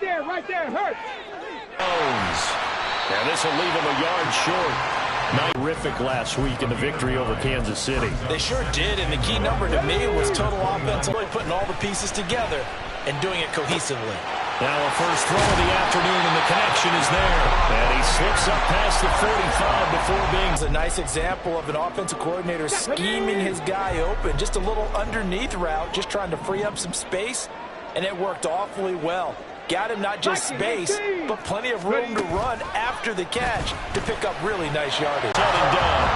there, hurt. Jones. And this will leave him a yard short. Terrific last week in the victory over Kansas City. They sure did, and the key number to me was total offense, really putting all the pieces together and doing it cohesively. Now a first throw of the afternoon, and the connection is there. And he slips up past the 45 before being... It's a nice example of an offensive coordinator scheming his guy open. Just a little underneath route, just trying to free up some space, and it worked awfully well. Got him not just space, but plenty of room to run after the catch to pick up really nice yardage. Shutting down.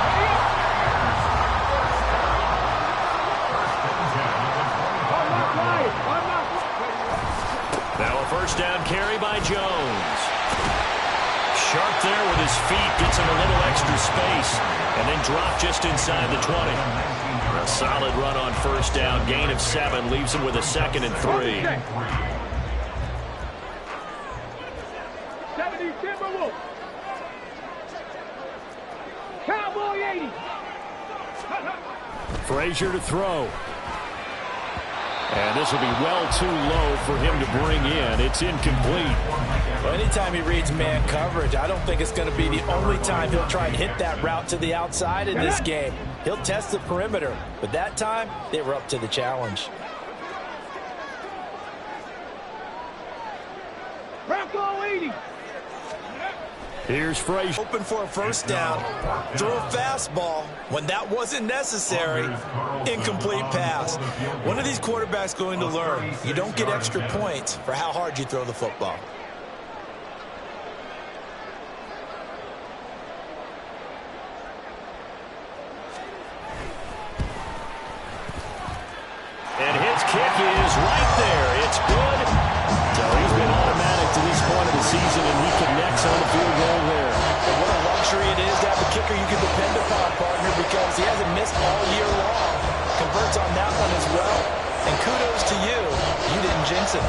Now a first down carry by Jones. Sharp there with his feet, gets him a little extra space, and then drop just inside the 20. A solid run on first down, gain of 7, leaves him with a 2nd and 3. Cowboy 80. Frazier to throw. And this will be well too low for him to bring in. It's incomplete. Well, anytime he reads man coverage, I don't think it's going to be the only time he'll try and hit that route to the outside in this game. He'll test the perimeter, but that time they were up to the challenge. Bronco 80. Here's Frazier. Open for a first down. Throw a fastball when that wasn't necessary. Incomplete pass. One of these quarterbacks going to learn. You don't get extra points for how hard you throw the football. And his kick is right there. It's good. So he's been automatic to this point of the season, and he connects on the field goal there. And what a luxury it is to have a kicker you can depend upon, partner, because he hasn't missed all year long. Converts on that one as well. And kudos to you. You didn't jinx him.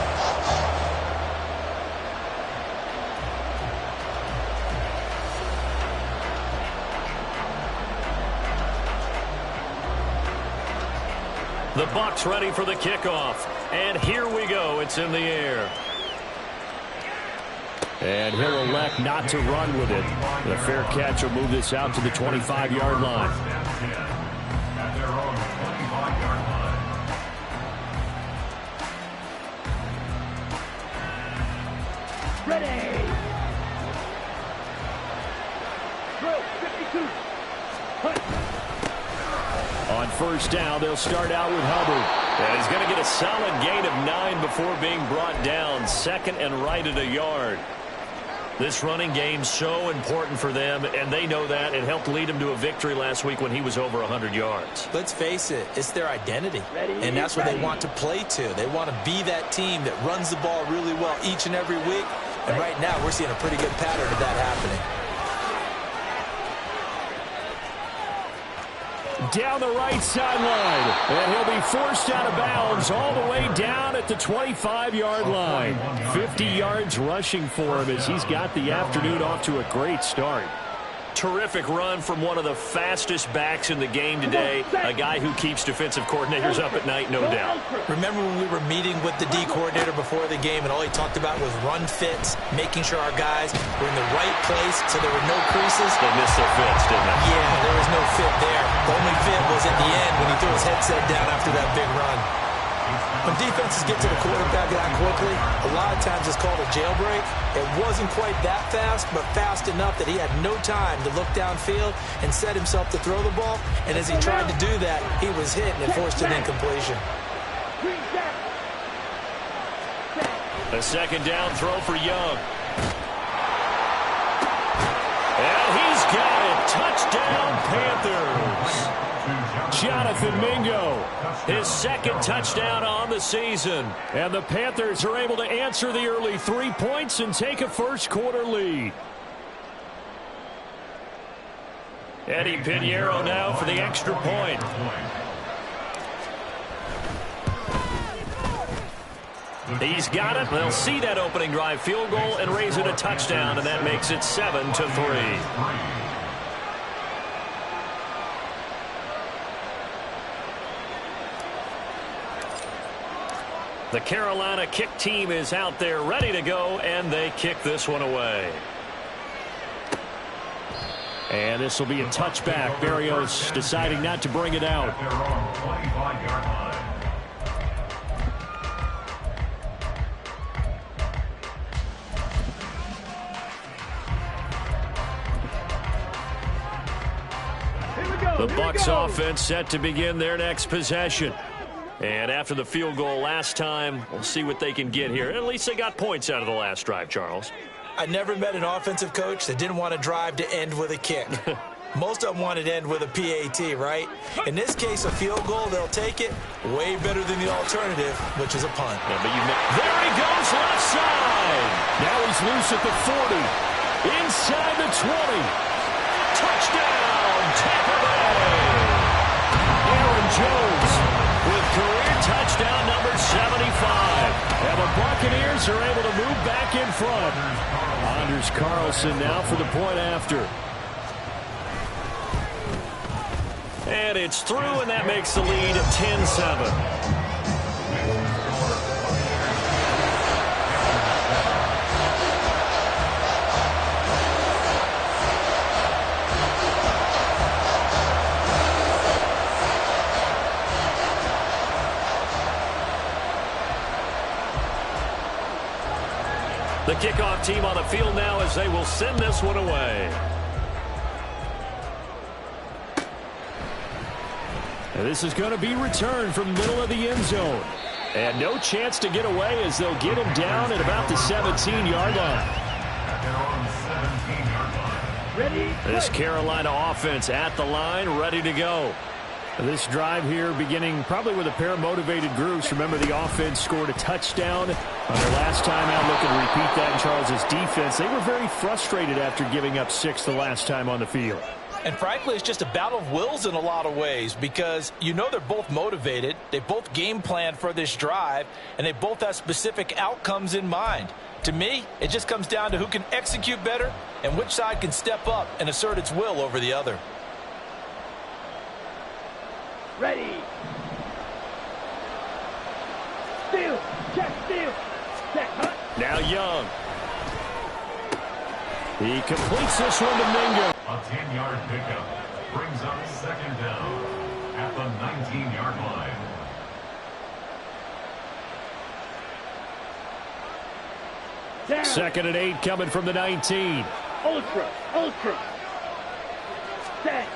The Bucs ready for the kickoff. And here we go. It's in the air. And he'll elect not to run with it. The fair catch will move this out to the 25-yard line. Ready. Drill 52. On first down, they'll start out with Hubbard. And he's going to get a solid gain of 9 before being brought down. 2nd and right at a yard. This running game's so important for them, and they know that. It helped lead him to a victory last week when he was over 100 yards. Let's face it, it's their identity, and that's what they want to play to. They want to be that team that runs the ball really well each and every week, and right now we're seeing a pretty good pattern of that happening. Down the right sideline, and he'll be forced out of bounds all the way down at the 25-yard line. 50 yards rushing for him as he's got the afternoon off to a great start. Terrific run from one of the fastest backs in the game today, a guy who keeps defensive coordinators up at night, no doubt. Remember when we were meeting with the D coordinator before the game, and all he talked about was run fits, making sure our guys were in the right place so there were no creases? They missed their fits, didn't they? Yeah, there was no fit there. The only fit was at the end when he threw his headset down after that big run. When defenses get to the quarterback that quickly, a lot of times it's called a jailbreak. It wasn't quite that fast, but fast enough that he had no time to look downfield and set himself to throw the ball. And as he tried to do that, he was hit and it forced an incompletion. A 2nd down throw for Young. And he's got it. Touchdown, Panthers. Jonathan Mingo, his 2nd touchdown on the season. And the Panthers are able to answer the early 3 points and take a first-quarter lead. Eddie Pinheiro now for the extra point. He's got it. They'll see that opening drive field goal and raise it a touchdown, and that makes it 7-3. The Carolina kick team is out there ready to go, and they kick this one away. And this will be a touchback. Berrios deciding not to bring it out. The Bucs offense set to begin their next possession. And after the field goal last time, we'll see what they can get here. At least they got points out of the last drive, Charles. I never met an offensive coach that didn't want to drive to end with a kick. Most of them wanted to end with a PAT, right? In this case, a field goal, they'll take it. Way better than the alternative, which is a punt. Yeah, but there he goes, left side. Now he's loose at the 40. Inside the 20. Touchdown, Tampa Bay. Aaron Jones with career touchdown number 75. And the Buccaneers are able to move back in front. Anders Carlson now for the point after. And it's through, and that makes the lead 10-7. The kickoff team on the field now as they will send this one away. And this is going to be returned from the middle of the end zone. And no chance to get away as they'll get him down at about the 17-yard line. This Carolina offense at the line, ready to go. This drive here beginning probably with a pair of motivated groups. Remember, the offense scored a touchdown on their last time out. Looking to repeat that in Charles's defense. They were very frustrated after giving up 6 the last time on the field. And frankly, it's just a battle of wills in a lot of ways because you know they're both motivated. They both game planned for this drive, and they both have specific outcomes in mind. To me, it just comes down to who can execute better and which side can step up and assert its will over the other. Ready. Steal. Check, steal. Check, hunt. Now Young. He completes this one to Mingo. A 10-yard pickup brings up second down at the 19-yard line. Down. 2nd and 8 coming from the 19. Ultra. Set.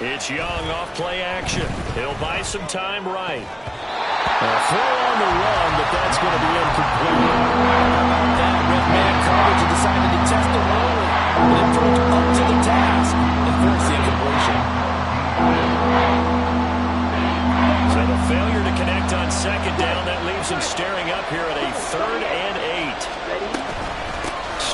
It's Young off play action. He'll buy some time right. A throw on the run, but that's going to be incomplete. That red man coverage decided to test the role and it proved up to the task and forced the incompletion. So the failure to connect on 2nd down, that leaves him staring up here at a 3rd and 8.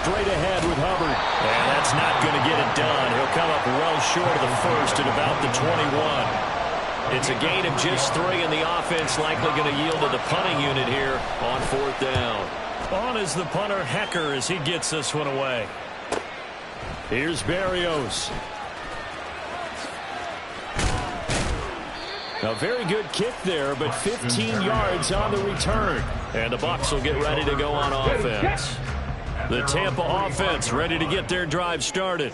Straight ahead with Hubbard. And that's not going to get it done. He'll come up well short of the 1st at about the 21. It's a gain of just 3, and the offense likely going to yield to the punting unit here on 4th down. On is the punter, Hecker, as he gets this one away. Here's Berrios. A very good kick there, but 15 yards on the return. And the Bucs will get ready to go on offense. The Tampa offense ready to get their drive started.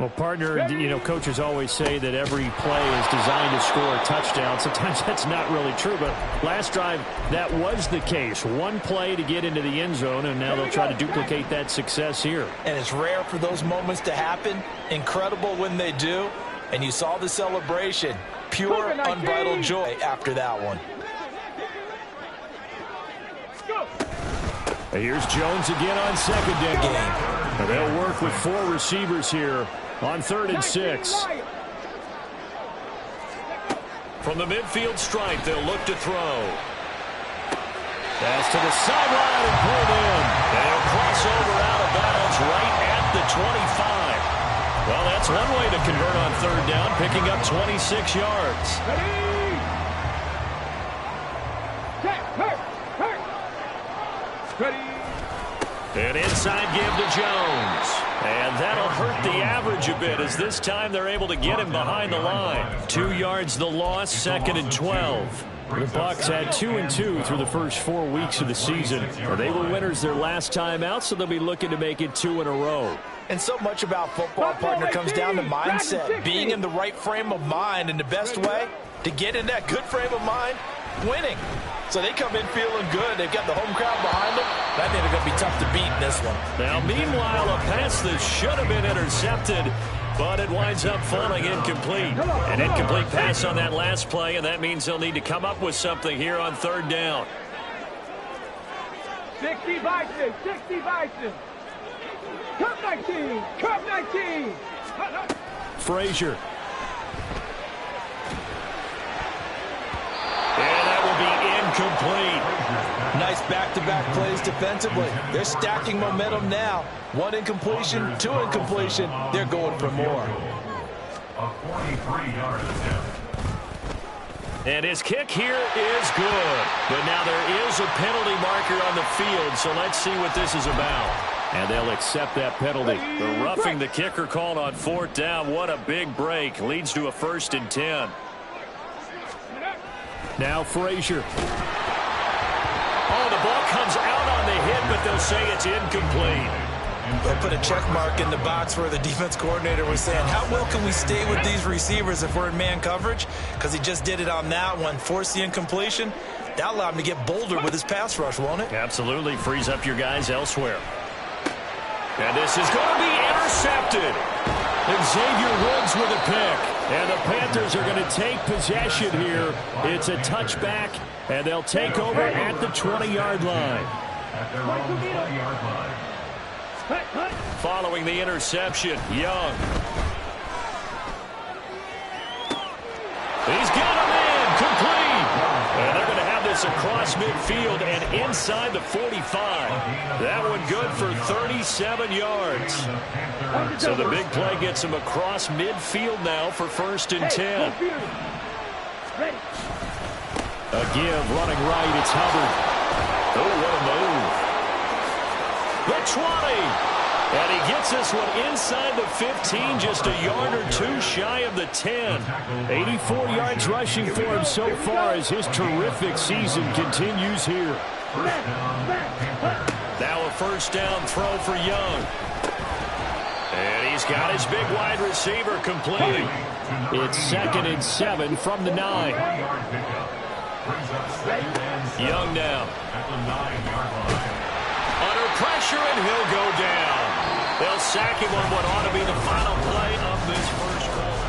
Well, partner, coaches always say that every play is designed to score a touchdown. Sometimes that's not really true, but last drive, that was the case. One play to get into the end zone, and now they'll try to duplicate that success here. And it's rare for those moments to happen. Incredible when they do. And you saw the celebration. Pure, unbridled joy after that one. Here's Jones again on 2nd down. They'll work with 4 receivers here on 3rd and 6. From the midfield stripe, they'll look to throw. Pass to the sideline and pulled in. And he'll cross over out of bounds right at the 25. Well, that's one way to convert on 3rd down, picking up 26 yards. Ready. Check. Hurt. Ready. An inside give to Jones. And that'll hurt the average a bit as this time they're able to get him behind the line. 2 yards the loss, 2nd and 12. The Bucs had 2-2 through the first 4 weeks of the season. They were winners their last time out, so they'll be looking to make it 2 in a row. And so much about football, partner, comes down to mindset, being in the right frame of mind, and the best way to get in that good frame of mind, winning. So they come in feeling good. They've got the home crowd behind them. I think they're going to be tough to beat in this one. Now, meanwhile, a pass that should have been intercepted, but it winds up falling incomplete. An incomplete pass on that last play, and that means they'll need to come up with something here on third down. 60 Vikings, 60 Vikings. Cup 19, Cup 19. Frazier. And that will be incomplete. Nice back-to-back plays defensively. They're stacking momentum now. 1 incompletion, 2 incompletion. They're going for more. A 43-yard attempt. And his kick here is good. But now there is a penalty marker on the field, so let's see what this is about. And they'll accept that penalty. The roughing the kicker called on fourth down. What a big break. Leads to a 1st and 10. Now Frazier. Oh, the ball comes out on the hit, but they'll say it's incomplete. They put a check mark in the box where the defense coordinator was saying, how well can we stay with these receivers if we're in man coverage? Because he just did it on that one, forced the incompletion. That allowed him to get bolder with his pass rush, won't it? Absolutely. Frees up your guys elsewhere. And this is going to be intercepted. And Xavier Woods with a pick. And the Panthers are going to take possession here. It's a touchback, and they'll take over at the 20-yard line. At their own 20-yard line. Following the interception, Young. He's got him in, complete. And they're going to have this across midfield and inside the 45. That one good for 37 yards. So the big play gets him across midfield now for 1st and 10. A give, running right, it's Hubbard. Oh, what a move. The 20. And he gets this one inside the 15, just a yard or 2 shy of the 10. 84 yards rushing for him so far as his terrific season continues here. Now a 1st down throw for Young. And he's got his big wide receiver complete. It's 2nd and 7 from the 9. Young now. At the 9-yard line. Under pressure, and he'll go down. They'll sack him on what ought to be the final play of this first quarter.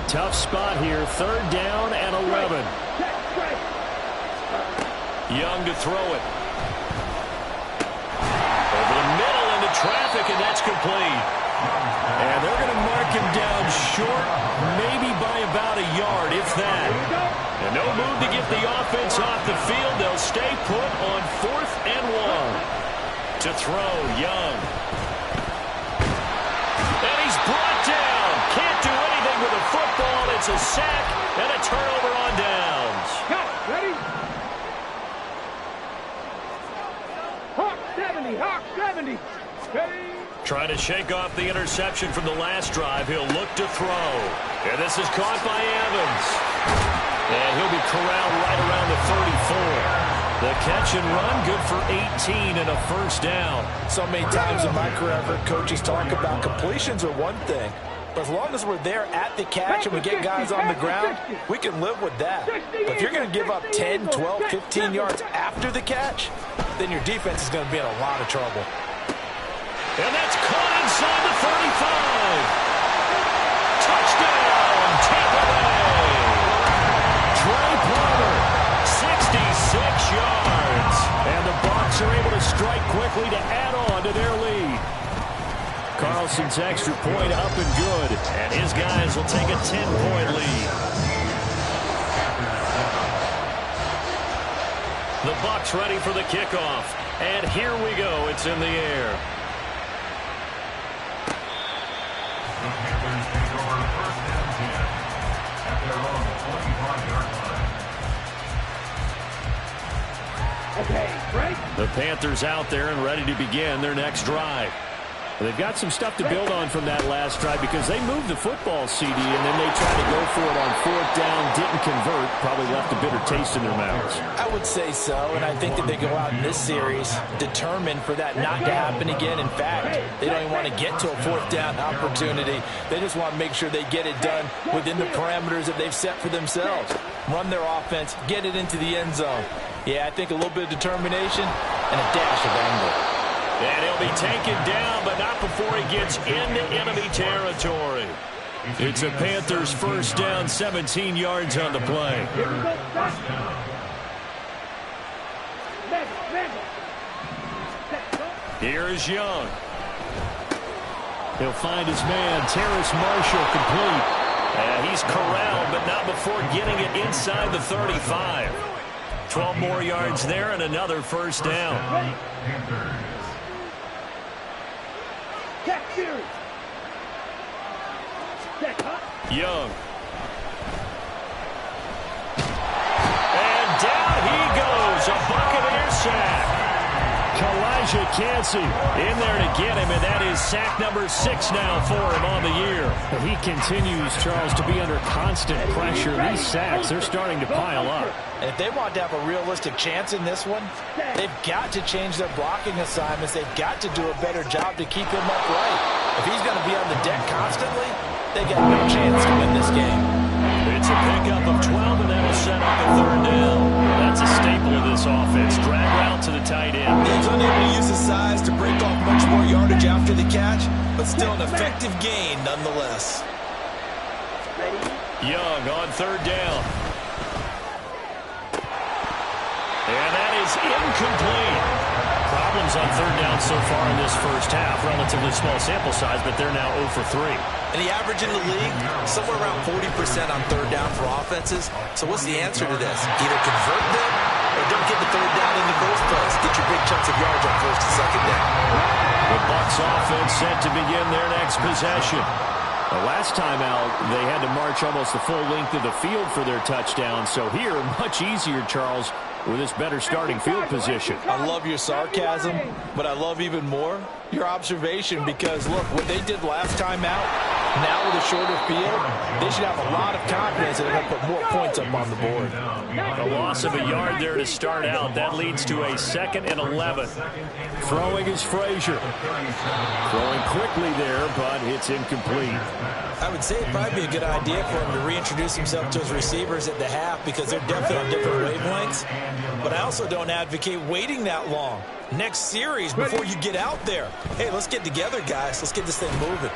Tough spot here. 3rd down and 11. Young to throw it. Over the middle into traffic, and that's complete. And they're going to mark him down short, maybe by about a yard, if that. And no move to get the offense off the field. They'll stay put on 4th and 1. To throw, Young. And he's brought down. Can't do anything with a football. It's a sack and a turnover on downs. Ready? Hawk 70, Hawk 70. Ready? Trying to shake off the interception from the last drive. He'll look to throw. And this is caught by Evans. And he'll be corralled right around the 34. The catch and run, good for 18 and a 1st down. So many times in my career, I've heard coaches talk about completions are one thing. But as long as we're there at the catch and we get guys on the ground, we can live with that. But if you're going to give up 10, 12, 15 yards after the catch, then your defense is going to be in a lot of trouble. And that's caught inside the 35. Touchdown, Tampa Bay. Trey Palmer, 66 yards. And the Bucs are able to strike quickly to add on to their lead. Carlson's extra point up and good. And his guys will take a 10-point lead. The Bucs ready for the kickoff. And here we go. It's in the air. The Panthers take over 1st and 10 at their own 25-yard line. Okay, break. The Panthers out there and ready to begin their next drive. They've got some stuff to build on from that last drive because they moved the football, CD, and then they tried to go for it on 4th down, didn't convert, probably left a bitter taste in their mouths. I would say so, and I think that they go out in this series determined for that not to happen again. In fact, they don't even want to get to a 4th down opportunity. They just want to make sure they get it done within the parameters that they've set for themselves. Run their offense, get it into the end zone. Yeah, I think a little bit of determination and a dash of anger. And he'll be taken down, but not before he gets into enemy territory. It's a Panthers 1st down, 17 yards on the play. Here's Young. He'll find his man, Terrace Marshall, complete. And he's corralled, but not before getting it inside the 35. 12 more yards there and another 1st down. Young. And down he goes. A Buccaneer sack. Kalijah Kancey in there to get him, and that is sack number 6 now for him on the year. He continues, Charles, to be under constant pressure. These sacks, they're starting to pile up. And if they want to have a realistic chance in this one, they've got to change their blocking assignments. They've got to do a better job to keep him upright. If he's going to be on the deck constantly, they got no chance to win this game. It's a pickup of 12, and that'll set up a 3rd down. That's a staple of this offense. Drag route to the tight end. He's unable to use his size to break off much more yardage after the catch, but still an effective gain nonetheless. Young on 3rd down. And that is incomplete. Problems on 3rd down so far in this first half. Relatively small sample size, but they're now 0 for 3. And the average in the league, somewhere around 40% on 3rd down for offenses. So what's the answer to this? Either convert them or don't get the 3rd down in the first place. Get your big chunks of yards on 1st and 2nd down. The Bucs offense set to begin their next possession. The last time out, they had to march almost the full length of the field for their touchdown. So here, much easier, Charles, with this better starting field position. I love your sarcasm, but I love even more your observation because, look, what they did last time out, now with a shorter field, they should have a lot of confidence that they're going to put more points up on the board. A loss of a yard there to start out. That leads to a 2nd and 11. Throwing is Frazier. Throwing quickly there, but it's incomplete. I would say it'd probably be a good idea for him to reintroduce himself to his receivers at the half because they're definitely on different wavelengths. But I also don't advocate waiting that long. Next series before you get out there. Hey, let's get together, guys. Let's get this thing moving.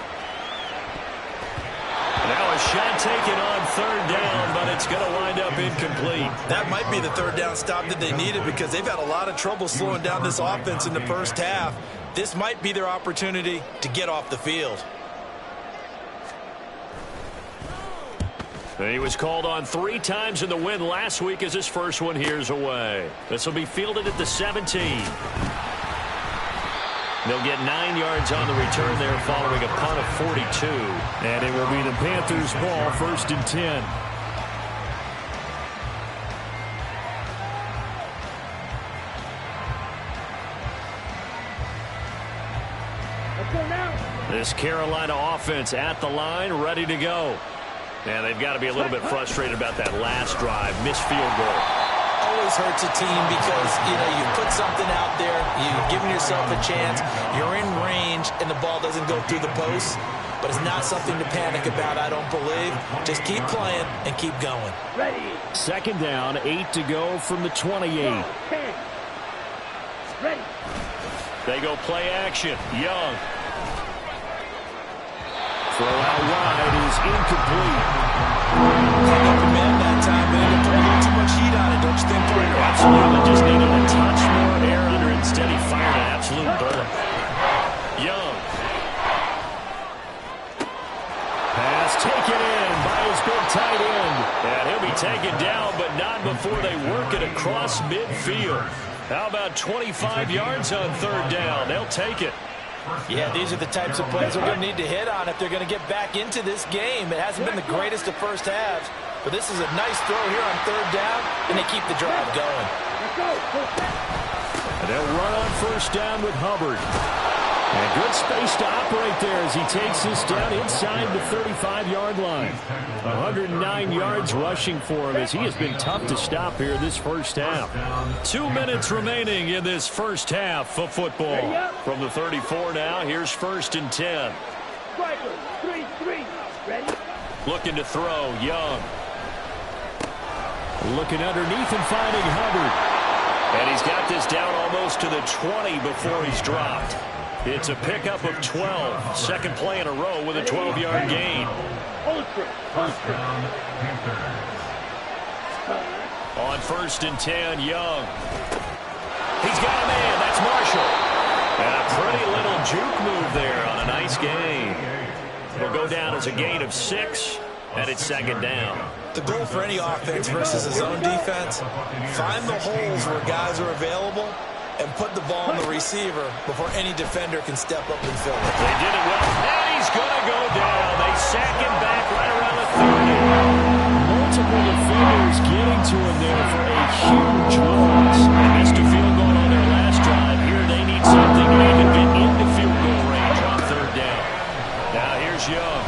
Now a shot taken on 3rd down, but it's going to wind up incomplete. That might be the 3rd down stop that they needed because they've had a lot of trouble slowing down this offense in the first half. This might be their opportunity to get off the field. He was called on 3 times in the win last week as his first one here's away. This will be fielded at the 17. They'll get 9 yards on the return there following a punt of 42. And it will be the Panthers' ball, 1st and 10. This Carolina offense at the line, ready to go. And they've got to be a little bit frustrated about that last drive. Missed field goal. Always hurts a team because, you put something out there, you've given yourself a chance, you're in range, and the ball doesn't go through the post. But it's not something to panic about, I don't believe. Just keep playing and keep going. 2nd down, 8 to go from the 28. They go play action. Young. Throw out wide is incomplete. Hung up the man that time, but ended up putting a little too much heat on it, don't you think, Parker? Absolutely. Just needed a touch more air under it. Instead, he fired an absolute bullet. Young. Pass taken in by his big tight end. And he'll be taken down, but not before they work it across midfield. How about 25 yards on 3rd down? They'll take it. Yeah, these are the types of plays we're going to need to hit on if they're going to get back into this game. It hasn't been the greatest of first halves, but this is a nice throw here on 3rd down, and they keep the drive going. And they'll run on 1st down with Hubbard. And good space to operate there as he takes this down inside the 35-yard line. 109 yards rushing for him as he has been tough to stop here this first half. 2 minutes remaining in this first half of football. From the 34 now, here's 1st and 10. 3-3. Ready? Looking to throw, Young. Looking underneath and finding Hubbard. And he's got this down almost to the 20 before he's dropped. It's a pickup of 12. Second play in a row with a 12-yard gain. On 1st and 10, Young. He's got a man. That's Marshall. And a pretty little juke move there on a nice gain. It'll go down as a gain of 6, and it's 2nd down. The goal for any offense versus a zone defense, find the holes where guys are available and put the ball on the receiver before any defender can step up and fill it. They did it well, and he's going to go down. They sack him back right around the 30. Multiple defenders getting to him there for a huge loss. They missed a field goal on their last drive. Here they need something to even get into field goal range on 3rd down. Now here's Young.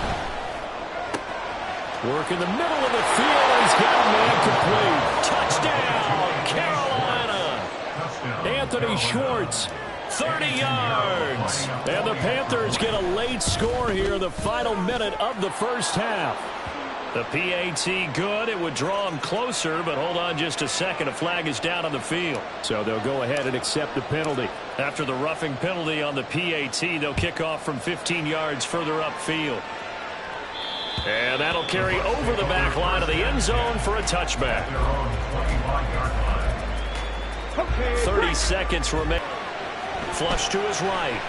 Work in the middle of the field. He's got a man complete. Touchdown, Carolina. Anthony Schwartz, 30 yards. And the Panthers get a late score here in the final minute of the first half. The PAT good. It would draw him closer, but hold on just a second. A flag is down on the field. So they'll go ahead and accept the penalty. After the roughing penalty on the PAT, they'll kick off from 15 yards further upfield. And that'll carry over the back line of the end zone for a touchback. 30 seconds remain. Flush to his right.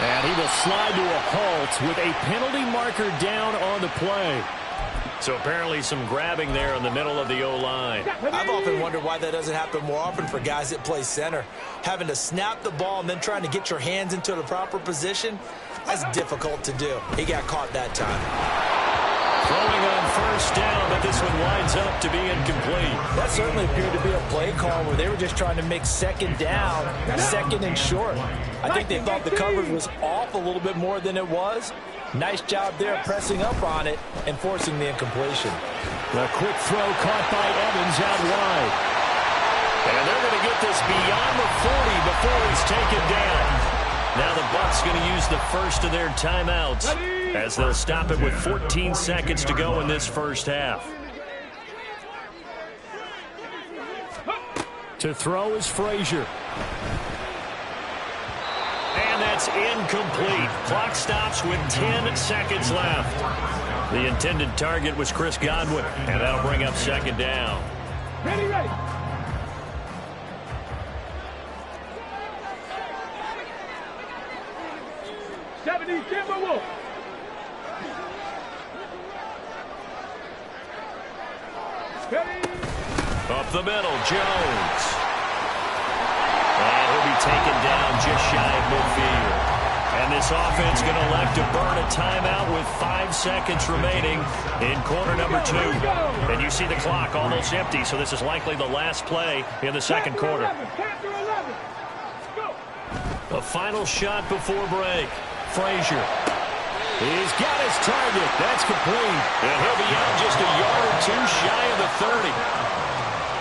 And he will slide to a halt with a penalty marker down on the play. So apparently some grabbing there in the middle of the O-line. I've often wondered why that doesn't happen more often for guys that play center. Having to snap the ball and then trying to get your hands into the proper position, that's difficult to do. He got caught that time. Throwing on 1st down, but this one winds up to be incomplete. That certainly appeared to be a play call where they were just trying to make 2nd down, 2nd and short. I think they thought the coverage was off a little bit more than it was. Nice job there pressing up on it and forcing the incompletion. The quick throw caught by Evans out wide. And they're going to get this beyond the 40 before he's taken down. Now the Bucs going to use the first of their timeouts as they'll stop it with 14 seconds to go in this first half. To throw is Frazier. And that's incomplete. Clock stops with 10 seconds left. The intended target was Chris Godwin, and that'll bring up 2nd down. Ready. 70 Timberwolves. Up the middle, Jones. And he'll be taken down just shy of midfield. And this offense going to elect to burn a timeout with 5 seconds remaining in quarter number 2. And you see the clock almost empty, so this is likely the last play in the second quarter. A final shot before break. Frazier. He's got his target. That's complete. And he'll be out just a yard or 2 shy of the 30.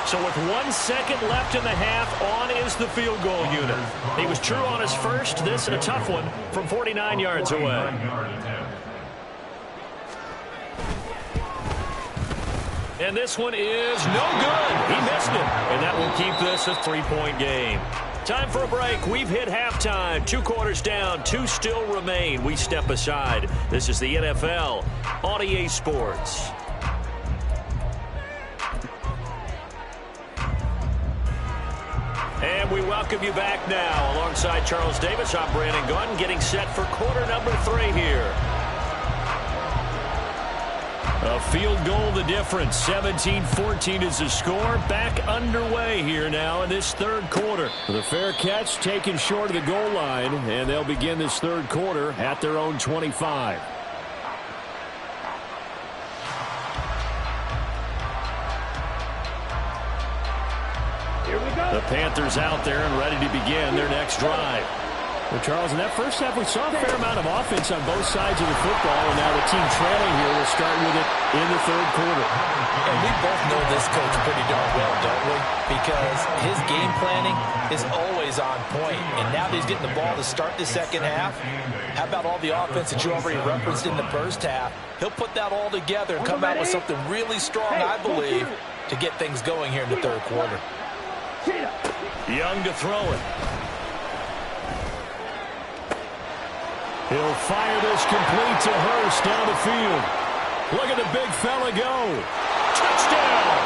So with 1 second left in the half, on is the field goal unit. He was true on his first. This a tough one from 49 yards away. And this one is no good. He missed it. And that will keep this a 3-point game. Time for a break. We've hit halftime. 2 quarters down. 2 still remain. We step aside. This is the NFL on EA Sports. And we welcome you back now. Alongside Charles Davis, I'm Brandon Gunn, getting set for quarter number 3 here. A field goal the difference. 17-14 is the score. Back underway here now in this third quarter. The fair catch taken short of the goal line, and they'll begin this third quarter at their own 25. Here we go. The Panthers out there and ready to begin their next drive. Well, Charles, in that first half, we saw a fair amount of offense on both sides of the football, and now the team trailing here will start with it in the third quarter. And we both know this coach pretty darn well, don't we? Because his game planning is always on point. And now that he's getting the ball to start the second half, how about all the offense that you already referenced in the first half? He'll put that all together and come out with something really strong, I believe, to get things going here in the third quarter. Young to throw it. He'll fire this complete to Hurst down the field. Look at the big fella go. Touchdown!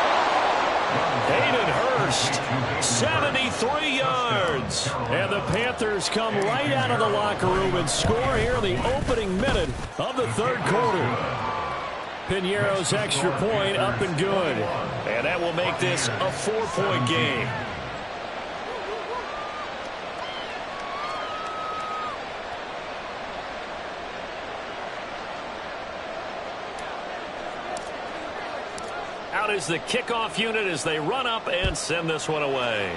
Hayden Hurst, 73 yards. And the Panthers come right out of the locker room and score here in the opening minute of the third quarter. Piñeiro's extra point up and good. And that will make this a 4-point game. Out is the kickoff unit as they run up and send this one away.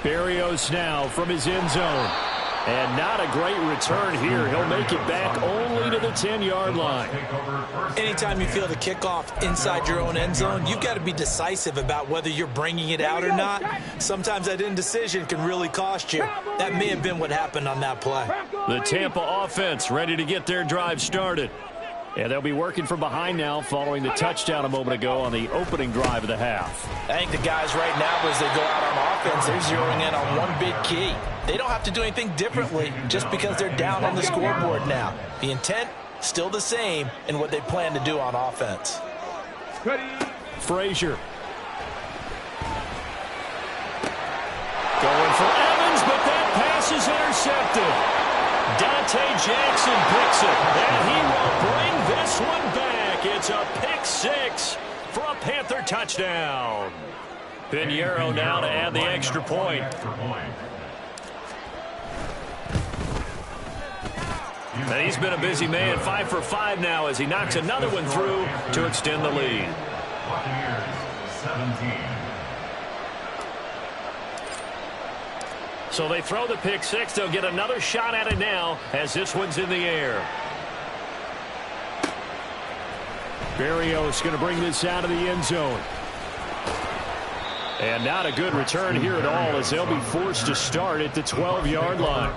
Berrios now from his end zone. And not a great return here. He'll make it back only to the 10-yard line. Anytime you feel the kickoff inside your own end zone, you've got to be decisive about whether you're bringing it out or not. Sometimes that indecision can really cost you. That may have been what happened on that play. The Tampa offense ready to get their drive started. And they'll be working from behind now following the touchdown a moment ago on the opening drive of the half. I think the guys right now, as they go out on offense, they're zeroing in on one big key. They don't have to do anything differently just because they're down on the scoreboard now. The intent, still the same in what they plan to do on offense. Frazier. Going for Evans, but that pass is intercepted. Dante Jackson picks it, and he will bring this one back. It's a pick six for a Panther touchdown. Piñeiro now to add the extra point. And he's been a busy man, 5 for 5 now as he knocks another one through to extend the lead. Buccaneers 17. So they throw the pick six. They'll get another shot at it now as this one's in the air. Berrios going to bring this out of the end zone. And not a good return here at all as they'll be forced to start at the 12-yard line.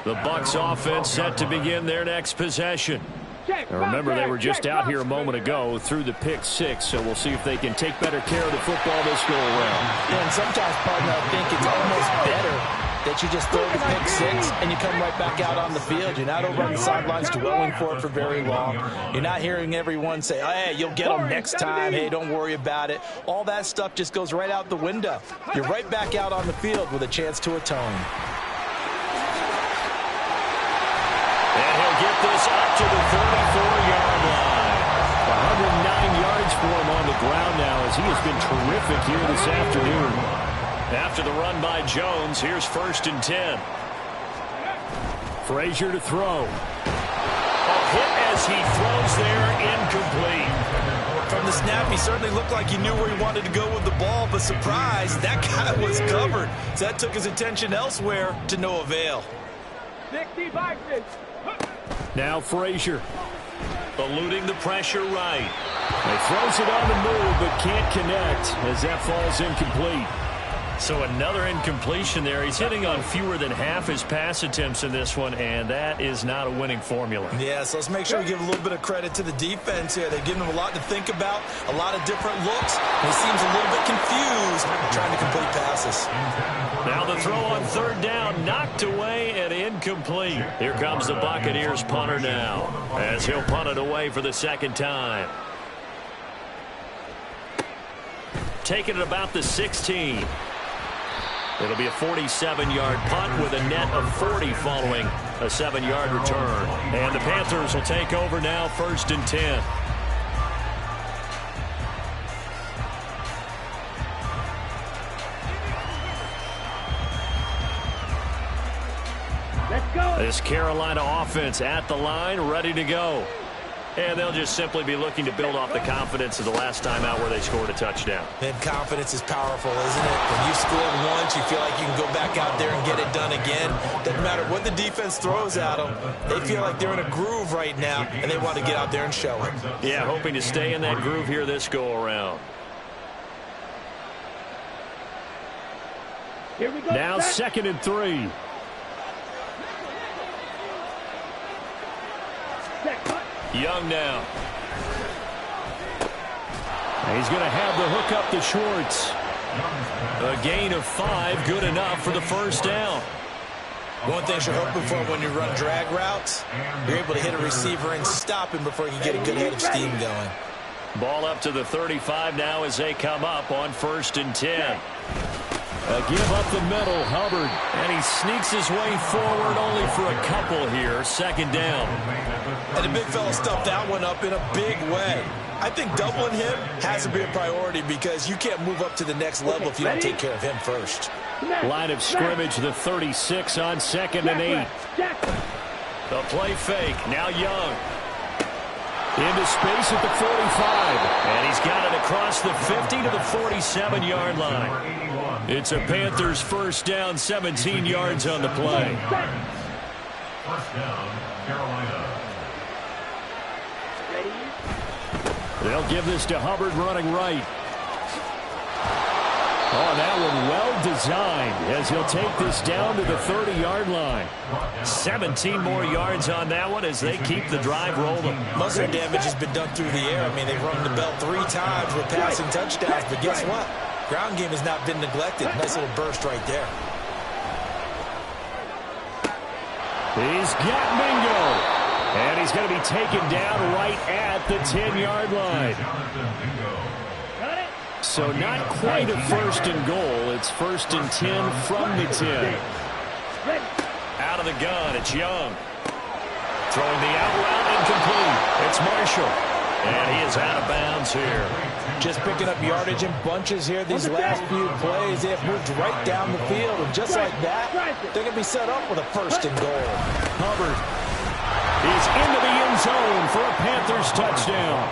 The Bucs offense set to begin their next possession. Now remember, they were just out here a moment ago through the pick six, so we'll see if they can take better care of the football this go around. And sometimes, partner, I think it's almost better that you just throw the pick six and you come right back out on the field. You're not over on the sidelines dwelling for it for very long. You're not hearing everyone say, hey, you'll get them next time. Hey, don't worry about it. All that stuff just goes right out the window. You're right back out on the field with a chance to atone. And he'll get this up to the 34-yard line. 109 yards for him on the ground now as he has been terrific here this afternoon. After the run by Jones, here's 1st and 10. Frazier to throw. A hit as he throws there, incomplete. From the snap, he certainly looked like he knew where he wanted to go with the ball, but surprise, that guy was covered. So that took his attention elsewhere to no avail. Now Frazier, eluding the pressure right. He throws it on the move, but can't connect as that falls incomplete. So another incompletion there. He's hitting on fewer than half his pass attempts in this one, and that is not a winning formula. Yeah, so let's make sure we give a little bit of credit to the defense here. They've given him a lot to think about, a lot of different looks. He seems a little bit confused trying to complete passes. Now the throw on 3rd down, knocked away and incomplete. Here comes the Buccaneers punter now as he'll punt it away for the 2nd time. Taking it about the 16. It'll be a 47-yard punt with a net of 40 following a 7-yard return. And the Panthers will take over now, 1st and 10. Let's go. This Carolina offense at the line, ready to go. And they'll just simply be looking to build off the confidence of the last time out where they scored a touchdown. And confidence is powerful, isn't it? When you scored once, you feel like you can go back out there and get it done again. Doesn't matter what the defense throws at them. They feel like they're in a groove right now, and they want to get out there and show it. Yeah, hoping to stay in that groove here this go-around. Here we go. Now 2nd and 3. Young now. He's going to have the hook up to Schwartz. A gain of 5, good enough for the first down. One thing you're hoping for when you run drag routes, you're able to hit a receiver and stop him before you get a good head of steam going. Ball up to the 35 now as they come up on 1st and 10. A give up the middle, Hubbard. And he sneaks his way forward only for a couple here. 2nd down. And the big fella stuffed that one up in a big way. I think doubling him has to be a priority because you can't move up to the next level if you don't take care of him first. Line of scrimmage, the 36 on 2nd and 8. The play fake. Now Young. Into space at the 45. And he's got it across the 50 to the 47-yard line. It's a Panthers first down, 17 yards on the play. First down, Carolina. They'll give this to Hubbard running right. Oh, that one well designed as he'll take this down to the 30-yard line. 17 more yards on that one as they keep the drive rolling. Most of the damage has been done through the air. I mean, they've rung the bell 3 times with passing touchdowns, but guess what? Ground game has not been neglected. Nice little burst right there. He's got Mingo. And he's going to be taken down right at the 10-yard line. So not quite a 1st and goal. It's 1st and 10 from the 10. Out of the gun, it's Young. Throwing the out route incomplete. It's Marshall. And he is out of bounds here. Just picking up yardage in bunches here these last few plays. They have moved right down the field. And just like that, they're going to be set up with a 1st and goal. Hubbard is into the end zone for a Panthers touchdown.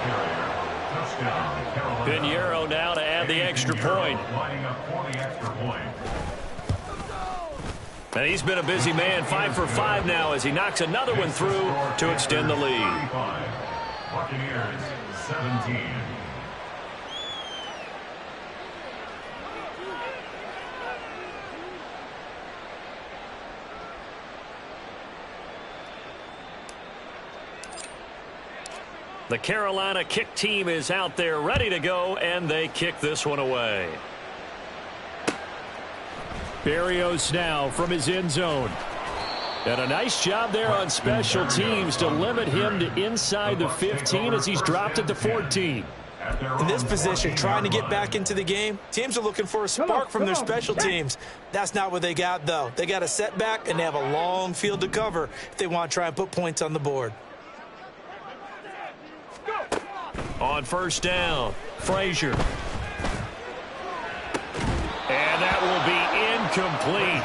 Pinheiro now to add the extra point. And he's been a busy man, 5 for 5 now as he knocks another one through to extend the lead. Buccaneers 17. The Carolina kick team is out there ready to go, and they kick this one away. Berrios now from his end zone. And a nice job there on special teams to limit him to inside the 15 as he's dropped it to 14. In this position, trying to get back into the game, teams are looking for a spark from their special teams. That's not what they got, though. They got a setback, and they have a long field to cover if they want to try and put points on the board. On 1st down, Frazier. And that will be incomplete.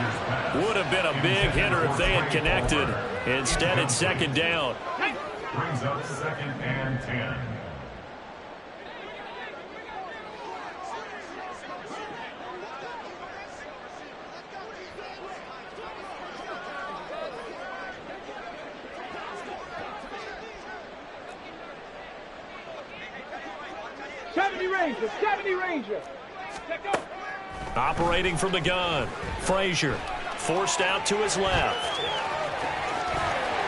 Would have been a big hitter if they had connected. Instead, it's 2nd down. Brings up 2nd and 10. Ranger, 70 Ranger. Operating from the gun, Frazier forced out to his left.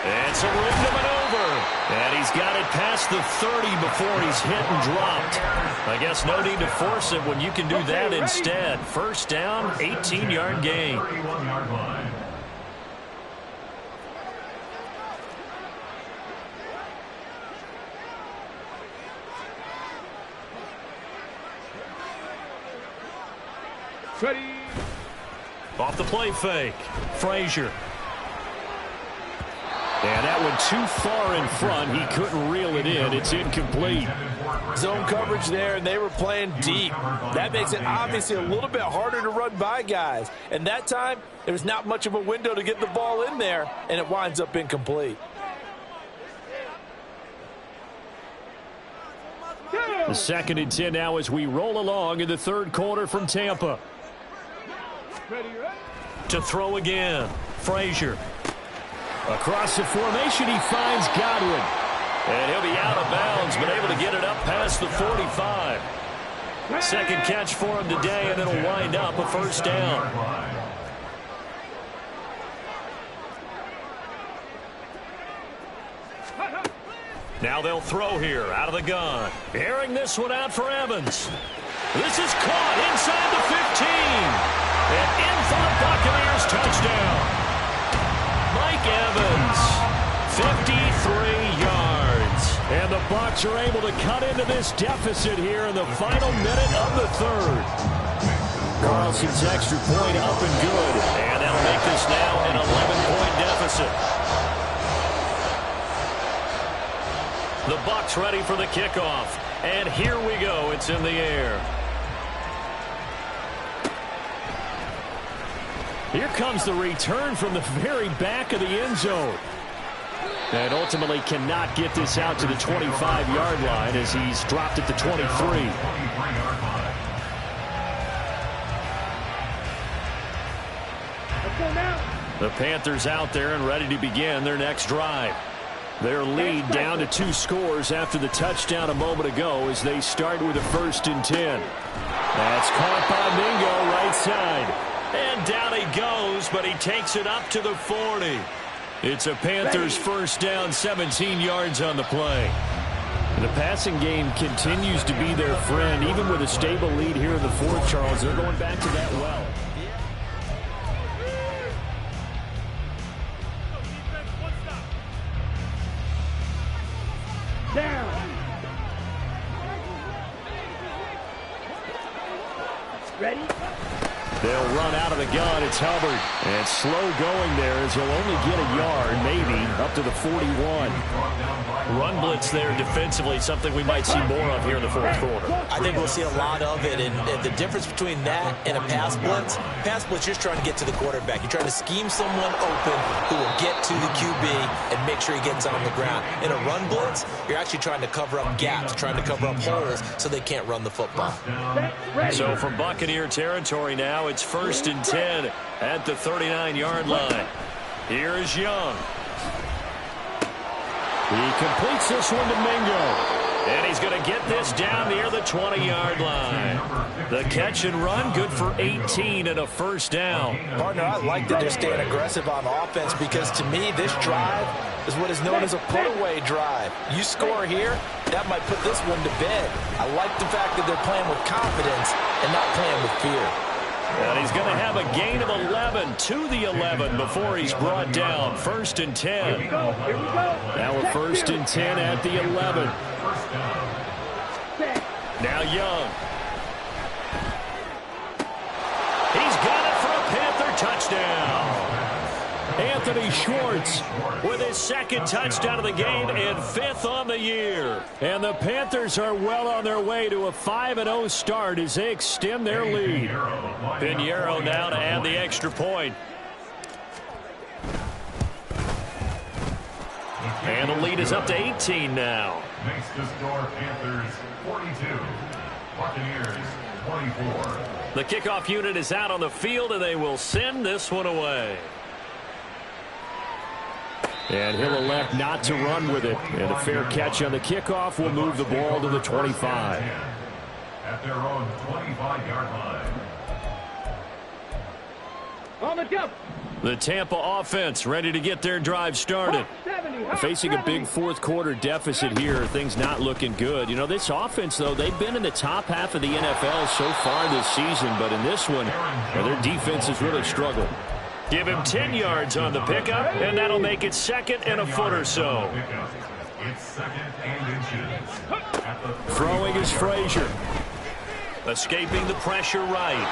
And some room to maneuver. And he's got it past the 30 before he's hit and dropped. I guess no need to force it when you can do that instead. 1st down, 18-yard gain. 31-yard line. Ready. Off the play fake, Frazier. And that one too far in front. He couldn't reel it in. It's incomplete. Zone coverage there, and they were playing deep. That makes it obviously a little bit harder to run by guys. And that time, there was not much of a window to get the ball in there, and it winds up incomplete. 2nd and 10 now as we roll along in the third quarter from Tampa. To throw again, Frazier. Across the formation, he finds Godwin. And he'll be out of bounds, but able to get it up past the 45. Second catch for him today, and it'll wind up a first down. Now they'll throw here out of the gun. Airing this one out for Evans. This is caught inside the 15. And in for the Buccaneers touchdown. Mike Evans, 53 yards. And the Bucs are able to cut into this deficit here in the final minute of the third. Carlson's extra point up and good. And that'll make this now an 11-point deficit. The Bucs ready for the kickoff. And here we go. It's in the air. Here comes the return from the very back of the end zone. And ultimately cannot get this out to the 25-yard line as he's dropped at the 23. The Panthers out there and ready to begin their next drive. Their lead down to 2 scores after the touchdown a moment ago as they start with a 1st and 10. That's caught by Mingo right side. And down he goes, but he takes it up to the 40. It's a Panthers first down, 17 yards on the play. The passing game continues to be their friend, even with a stable lead here in the fourth, Charles. They're going back to that well. Down. Ready? They'll run out of the gun. It's Hubbard. And slow going there as he'll only get a yard, maybe, up to the 41. Run blitz there defensively, something we might see more of here in the fourth quarter. I think we'll see a lot of it, and the difference between that and a pass blitz, you're just trying to get to the quarterback. You're trying to scheme someone open who will get to the QB and make sure he gets on the ground. In a run blitz, you're actually trying to cover up gaps, trying to cover up holes so they can't run the football. So from Buccaneer territory now, it's 1st and 10 at the 39-yard line. Here is Young. He completes this one to Mingo. And he's going to get this down near the 20-yard line. The catch and run, good for 18 and a first down. Partner, I like that they're staying aggressive on offense because to me, this drive is what is known as a put-away drive. You score here, that might put this one to bed. I like the fact that they're playing with confidence and not playing with fear. And he's going to have a gain of 11 to the 11 before he's brought down. 1st and 10. Here we go. Now a 1st and 10 at the 11. Now Young. He's got it for a Panther touchdown. Anthony Schwartz with his 2nd touchdown of the game and 5th on the year. And the Panthers are well on their way to a 5-0 start as they extend their lead. Pinheiro now to add the extra point. And the lead is up to 18 now. Makes the score Panthers 42, Buccaneers 24. The kickoff unit is out on the field, and they will send this one away. And he'll elect not to run with it. And a fair catch on the kickoff will move the ball to the 25. At their own 25-yard line. On the jump. The Tampa offense ready to get their drive started. Facing a big fourth quarter deficit here. Things not looking good. You know, this offense, though, they've been in the top half of the NFL so far this season. But in this one, their defense has really struggled. Give him 10 yards on the pickup, and that'll make it 2nd and a foot or so. It's 2nd and inches. Throwing is Frazier. Escaping the pressure right.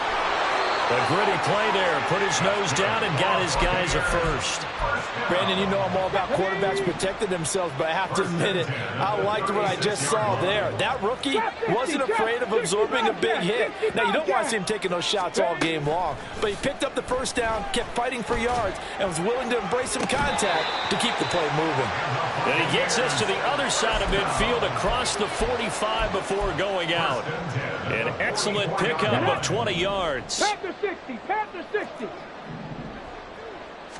A gritty play there. Put his nose down and got his guys a first. Brandon, you know I'm all about quarterbacks protecting themselves, but I have to admit it, I liked what I just saw there. That rookie wasn't afraid of absorbing a big hit. Now, you don't want to see him taking those shots all game long, but he picked up the first down, kept fighting for yards, and was willing to embrace some contact to keep the play moving. And he gets us to the other side of midfield across the 45 before going out. An excellent pickup of 20 yards. Panther 60, Panther 60.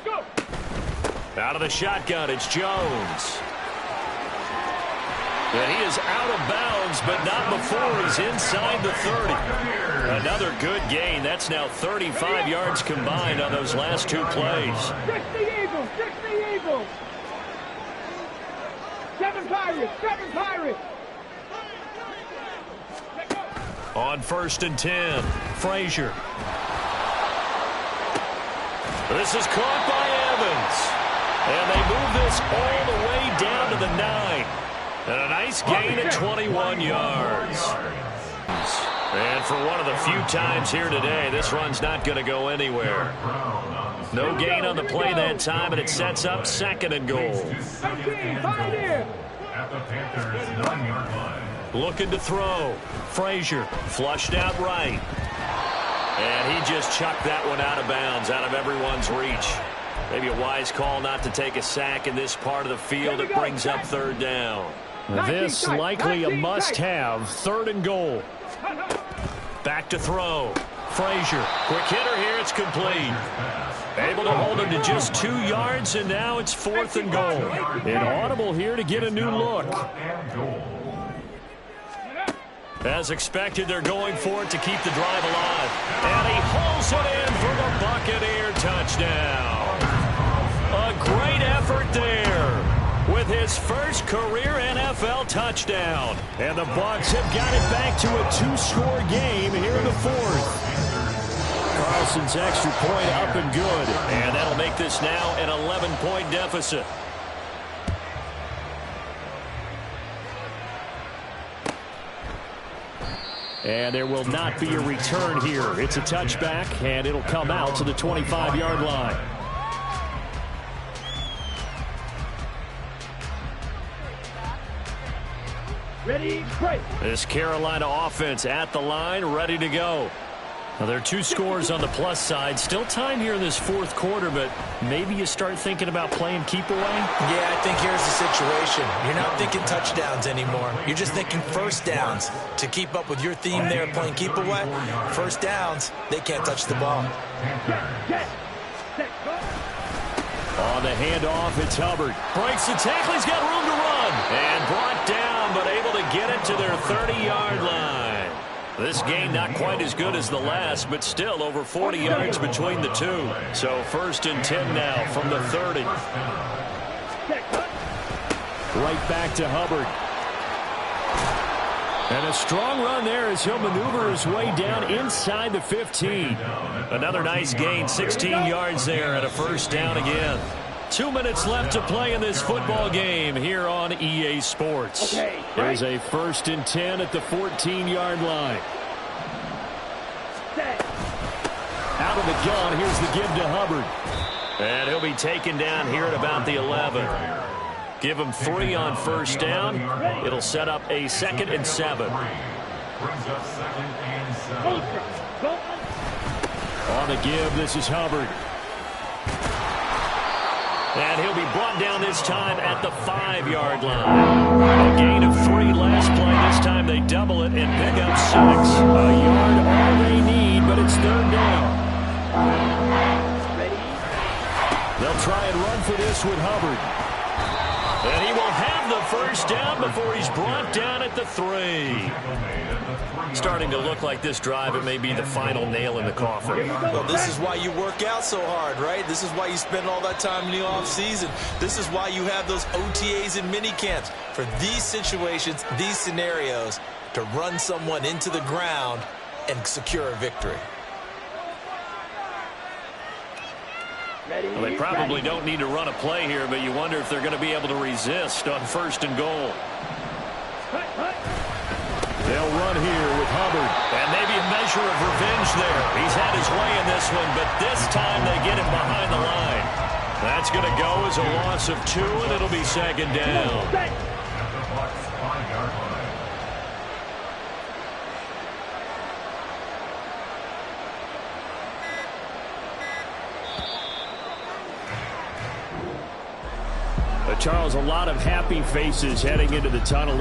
Go. Out of the shotgun, it's Jones. And he is out of bounds, but not before he's inside the 30. Another good gain. That's now 35 yards combined on those last two plays. 60 Eagles, 60 Eagles. 7 Pirates, 7 Pirates. On 1st and 10, Frazier. This is caught by Evans. And they move this all the way down to the 9. And a nice gain at 21 yards. And for one of the few times here today, this run's not going to go anywhere. No gain on the play that time, and it sets up 2nd and goal. At the Panthers' 9-yard line. Looking to throw. Frazier flushed out right. And he just chucked that one out of bounds, out of everyone's reach. Maybe a wise call not to take a sack in this part of the field. It brings up 3rd down. This likely a must-have. 3rd and goal. Back to throw. Frazier. Quick hitter here. It's complete. Able to hold him to just 2 yards, and now it's 4th and goal. An audible here to get a new look. As expected, they're going for it to keep the drive alive. And he hauls it in for the Buccaneer touchdown. A great effort there with his first career NFL touchdown. And the Bucs have got it back to a 2-score game here in the 4th. Carlson's extra point up and good. And that'll make this now an 11-point deficit. And there will not be a return here. It's a touchback, and it'll come out to the 25-yard line. Ready, break. This Carolina offense at the line, ready to go. Now, there are 2 scores on the plus side. Still time here in this 4th quarter, but maybe you start thinking about playing keep away? Yeah, I think here's the situation. You're not thinking touchdowns anymore. You're just thinking first downs. To keep up with your theme there, playing keep away, first downs, they can't touch the ball. On the handoff, it's Hubbard. Breaks the tackle, he's got room to run. And brought down, but able to get it to their 30-yard line. This game not quite as good as the last, but still over 40 yards between the two. So 1st and 10 now from the 30. Right back to Hubbard. And a strong run there as he'll maneuver his way down inside the 15. Another nice gain, 16 yards there, and a 1st down again. 2 minutes left to play in this football game here on EA Sports. There's a 1st and 10 at the 14-yard line. Out of the gun, here's the give to Hubbard. And he'll be taken down here at about the 11. Give him 3 on 1st down. It'll set up a 2nd and 7. On the give, this is Hubbard. And he'll be brought down this time at the 5-yard line. A gain of 3 last play. This time they double it and pick up 6. A yard all they need, but it's 3rd down. They'll try and run for this with Hubbard. And he will have the 1st down before he's brought down at the 3. Starting to look like this drive, it may be the final nail in the coffin. Well, this is why you work out so hard, right? This is why you spend all that time in the offseason. This is why you have those OTAs and mini camps. For these situations, these scenarios, to run someone into the ground and secure a victory. Well, they probably don't need to run a play here, but you wonder if they're going to be able to resist on 1st and goal. They'll run here with Hubbard. And maybe a measure of revenge there. He's had his play in this one, but this time they get him behind the line. That's going to go as a loss of 2, and it'll be second down. At the Bucs 5-yard line. Charles, a lot of happy faces heading into the tunnel.